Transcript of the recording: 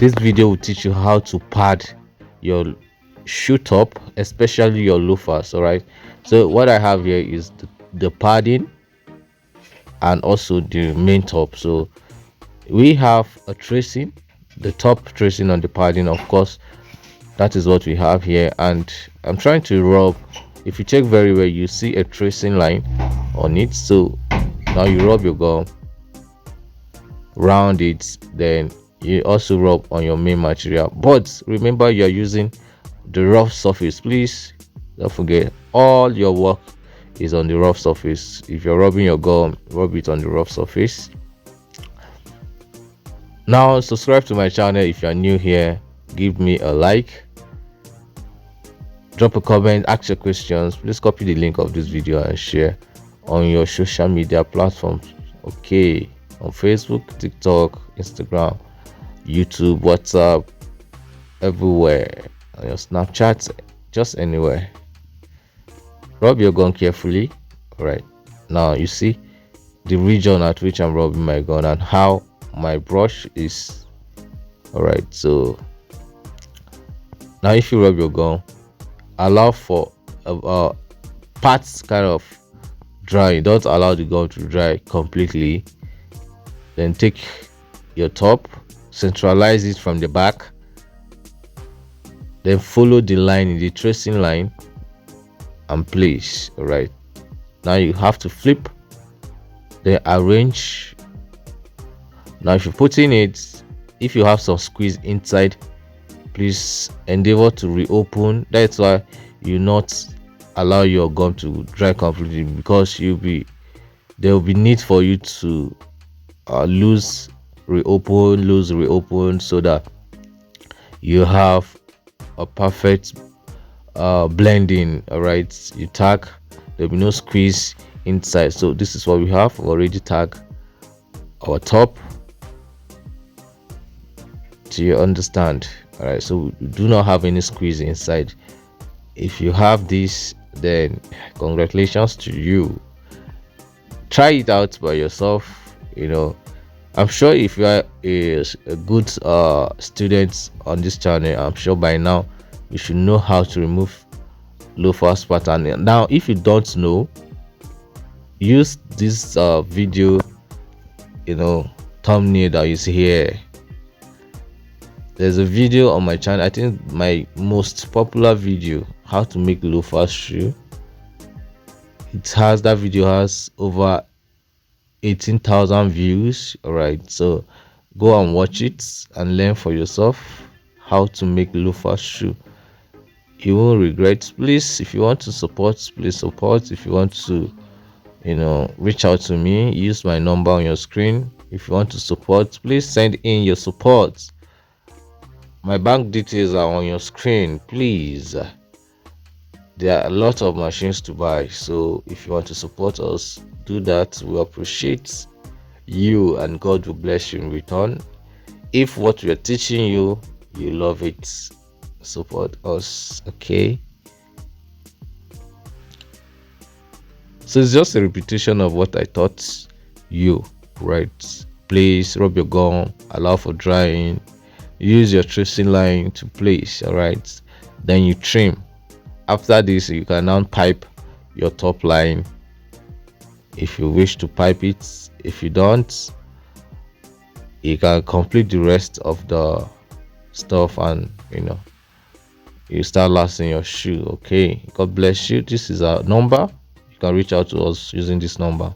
This video will teach you how to pad your shoe top, especially your loafers. All right, so what I have here is the padding and also the main top. So we have a tracing, the top tracing on the padding, of course. That is what we have here, and I'm trying to rub. If you check very well, you see a tracing line on it. So now you rub your gum round it, then you also rub on your main material. But remember, you're using the rough surface. Please don't forget, all your work is on the rough surface. If you're rubbing your gum, rub it on the rough surface. Now subscribe to my channel if you're new here. Give me a like, drop a comment, ask your questions. Please copy the link of this video and share on your social media platforms. Okay, on Facebook, TikTok, Instagram, YouTube, WhatsApp, everywhere, on your Snapchat, just anywhere. Rub your gun carefully. All right, now you see the region at which I'm rubbing my gun and how my brush is. All right, so now if you rub your gun, allow for parts kind of dry. Don't allow the gun to dry completely. Then take your top, centralize it from the back, then follow the line in the tracing line and place. All right, now you have to flip, then arrange. Now if you put in it, if you have some squeeze inside, please endeavor to reopen. That's why you not allow your gum to dry completely, because there will be need for you to reopen, so that you have a perfect blending. All right, you tag, there'll be no squeeze inside. So this is what we have. We already tag our top. Do you understand? All right, so we do not have any squeeze inside. If you have this, then congratulations to you. Try it out by yourself. I'm sure if you are a good student on this channel, I'm sure by now you should know how to remove loafers pattern. Now if you don't know, use this video thumbnail that you see here. There's a video on my channel, I think my most popular video, how to make loafers shoe. That video has over 18,000 views. All right, so go and watch it and learn for yourself how to make loafers shoe. You won't regret. Please, if you want to support, please support. If you want to reach out to me, use my number on your screen. If you want to support, please send in your support. My bank details are on your screen. Please, there are a lot of machines to buy, so if you want to support us, do that. We appreciate you and God will bless you in return. If what we are teaching you love it, support us. Okay, so it's just a repetition of what I taught you, right? Please rub your gum, allow for drying, use your tracing line to place. All right, then you trim. After this, you can now pipe your top line if you wish to pipe it. If you don't, you can complete the rest of the stuff and you start lasting your shoe. Okay, God bless you. This is our number. You can reach out to us using this number.